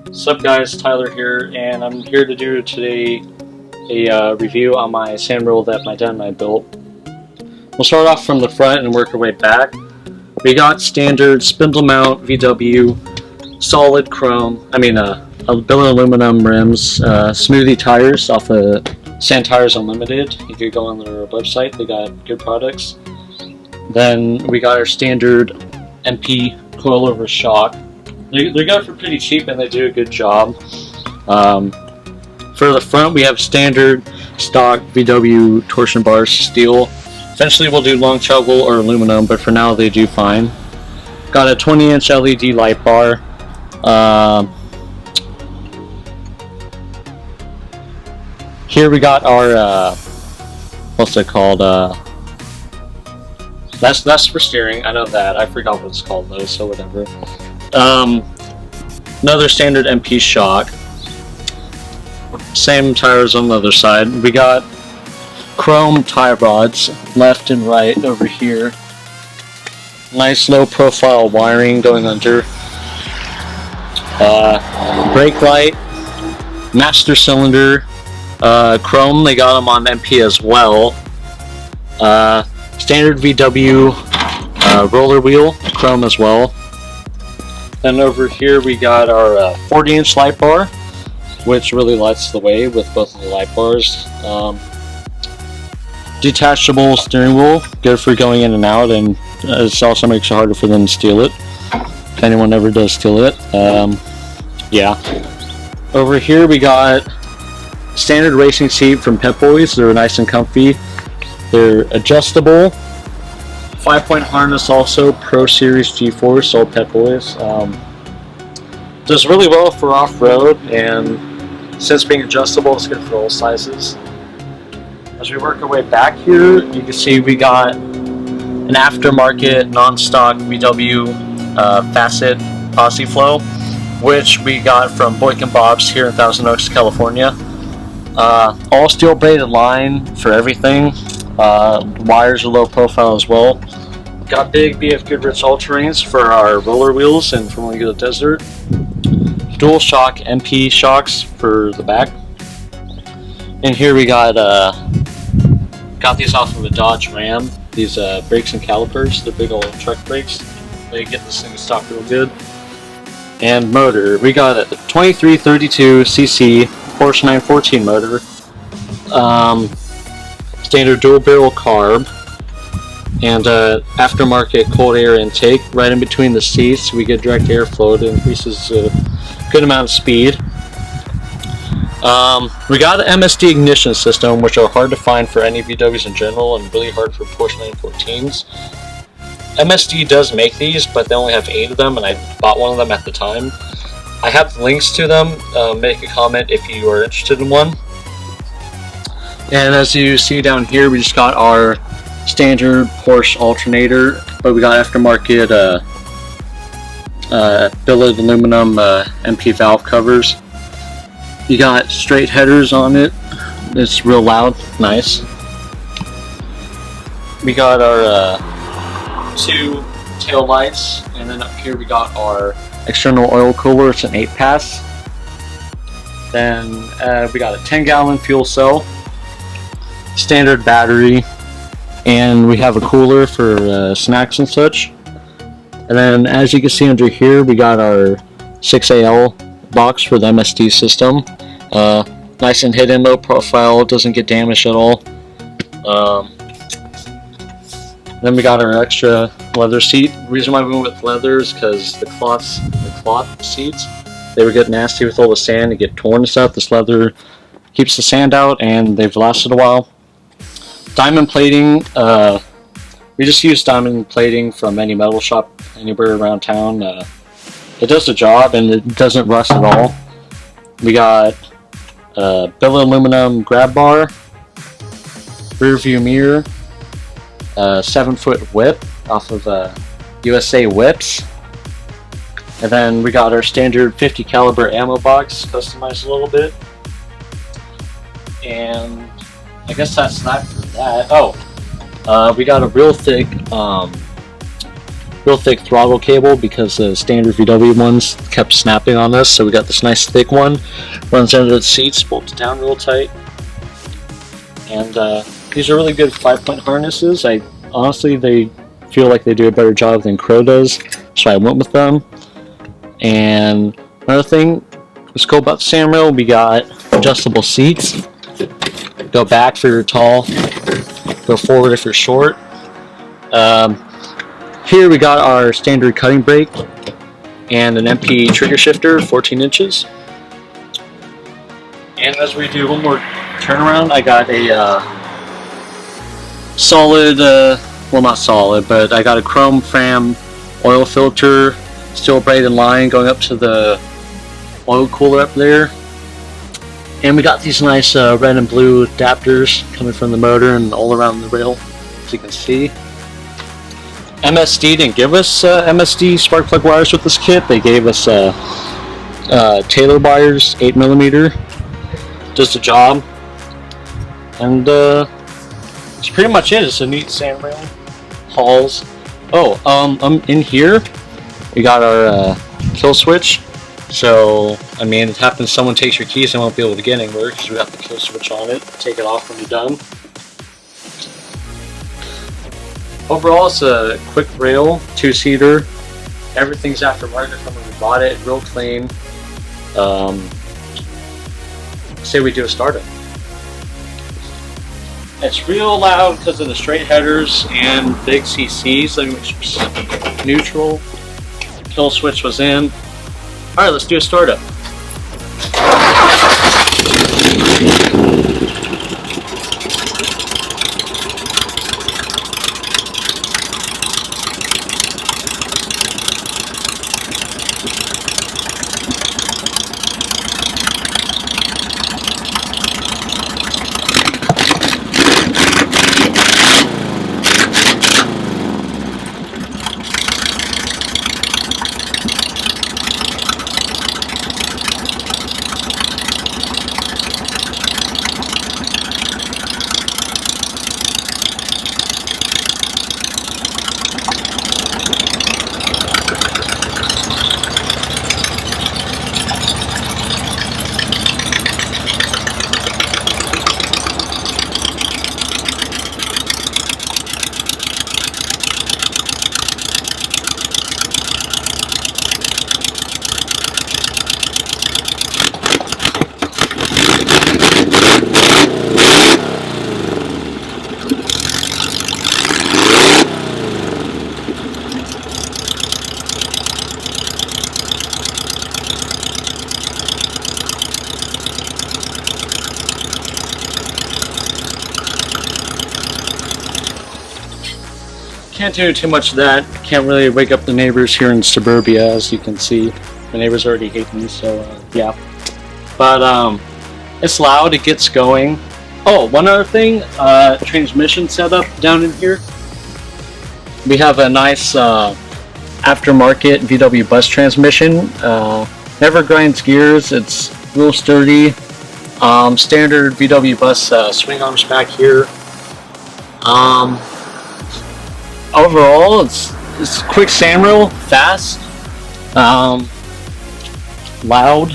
What's up guys, Tyler here, and I'm here to do today a review on my sandrail that my dad and I built. We'll start off from the front and work our way back. We got standard spindle mount VW, solid chrome, billet aluminum rims, smoothie tires off of Sand Tires Unlimited. You could go on their website, they got good products. Then we got our standard MP coilover shock. They're good for pretty cheap and they do a good job. For the front we have standard stock VW torsion bars, steel. Eventually we'll do long travel or aluminum, but for now they do fine. Got a 20-inch LED light bar. Here we got our what's it called? That's for steering. I know that. I forgot what it's called though, so whatever. Another standard MP shock. Same tires on the other side. We got chrome tie rods left and right over here. Nice low profile wiring going under. Brake light, master cylinder, chrome. They got them on MP as well. Standard VW roller wheel, chrome as well. Then over here we got our 40-inch light bar, which really lights the way with both of the light bars. Detachable steering wheel, good for going in and out, and it also makes it harder for them to steal it, if anyone ever does steal it. Yeah. Over here we got standard racing seat from Pep Boys. They're nice and comfy. They're adjustable. 5-point harness also, Pro Series G4, sold Pep Boys. Does really well for off-road, and since being adjustable, it's good for all sizes. As we work our way back here, you can see we got an aftermarket non-stock VW Facet Posse Flow, which we got from Boyk and Bob's here in Thousand Oaks, California. All steel braided line for everything. Wires are low profile as well. Got big BF Goodrich all-terrains for our roller wheels and for when we go to the desert. Dual shock MP shocks for the back. And here we got these off of a Dodge Ram. These brakes and calipers, they're big old truck brakes. They get this thing to stop real good. And motor, we got a 2332cc Porsche 914 motor. Standard dual barrel carb, and aftermarket cold air intake right in between the seats. We get direct airflow. It increases a good amount of speed. We got an MSD ignition system, which are hard to find for any VWs in general and really hard for Porsche 914s. MSD does make these, but they only have 8 of them, and I bought one of them at the time. I have links to them. Make a comment if you are interested in one. And as you see down here, we just got our standard Porsche alternator, but we got aftermarket billet aluminum MP valve covers. You got straight headers on it. It's real loud, nice. We got our 2 tail lights, and then up here we got our external oil cooler. It's an 8-pass. Then we got a 10-gallon fuel cell, standard battery, and we have a cooler for snacks and such. And then as you can see under here, we got our 6AL box for the MSD system. Nice and hidden, low profile, doesn't get damaged at all. Then we got our extra leather seat. The reason why we went with leather is because the cloth seats, they would get nasty with all the sand and get torn and stuff. This leather keeps the sand out, and they've lasted a while. Diamond plating, we just use diamond plating from any metal shop anywhere around town. It does the job and it doesn't rust at all. We got billet aluminum grab bar, rear view mirror, 7-foot whip off of USA Whips, and then we got our standard 50 caliber ammo box, customized a little bit. And I guess that's not for that. Oh, we got a real thick real thick throttle cable because the standard VW ones kept snapping on us. So we got this nice thick one, runs under the seats, bolts down real tight. And these are really good 5-point harnesses. Honestly, they feel like they do a better job than Crow does, so I went with them. And another thing that's cool about the sandrail, we got adjustable seats. Go back for your tall, go forward if you're short. Here we got our standard cutting brake and an MP trigger shifter, 14 inches. And as we do one more turnaround, I got a solid, well not solid, but I got a chrome fram oil filter, steel braided line going up to the oil cooler up there. And we got these nice red and blue adapters coming from the motor and all around the rail, as you can see. MSD didn't give us MSD spark plug wires with this kit. They gave us Taylor wires, 8mm. Does the job. And that's pretty much it. It's a neat sandrail. Hauls. Oh, in here we got our kill switch. So, I mean, it happens someone takes your keys and won't be able to get anywhere because we got the kill switch on it. Take it off when you're done. Overall, it's a quick rail, 2-seater. Everything's aftermarket from when we bought it. Real clean. Say we do a startup. It's real loud because of the straight headers and big CCs. Let me make sure it's neutral. Kill switch was in. Alright, let's do a startup. Can't do too much of that. Can't really wake up the neighbors here in suburbia, as you can see. The neighbors already hate me, so yeah. But it's loud, it gets going. Oh, one other thing, transmission setup down in here. We have a nice aftermarket VW bus transmission. Never grinds gears, it's real sturdy. Standard VW bus swing arms back here. Overall, it's quick sandrail, fast, loud.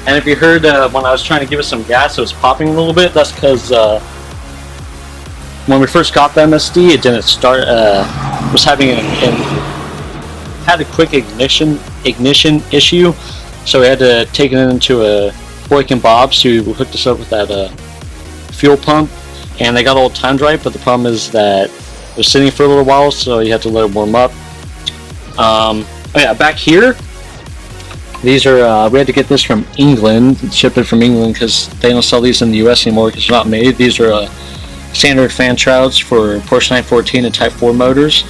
And if you heard when I was trying to give it some gas, it was popping a little bit. That's because when we first got the MSD, it didn't start. Was having had a quick ignition issue, so we had to take it into a Boyk and Bob's who hooked us up with that fuel pump, and they got all timed right. But the problem is that it was sitting for a little while, so you had to let it warm up. Oh yeah, back here, these are we had to get this from England, ship it from England because they don't sell these in the US anymore because they're not made. These are standard fan shrouds for Porsche 914 and Type 4 motors.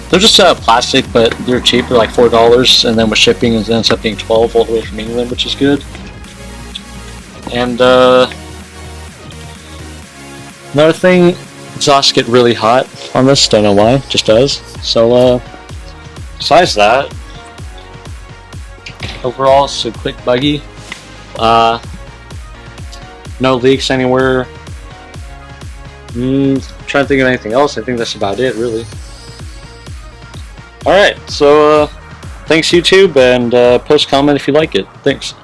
They're just plastic, but they're cheap. They're like $4, and then with shipping it ends up being $12 all the way from England, which is good. And another thing, exhausts get really hot on this. Don't know why, just does. So besides that, overall it's a quick buggy. No leaks anywhere. Trying to think of anything else. I think that's about it, really. Alright, so thanks YouTube, and post comment if you like it. Thanks.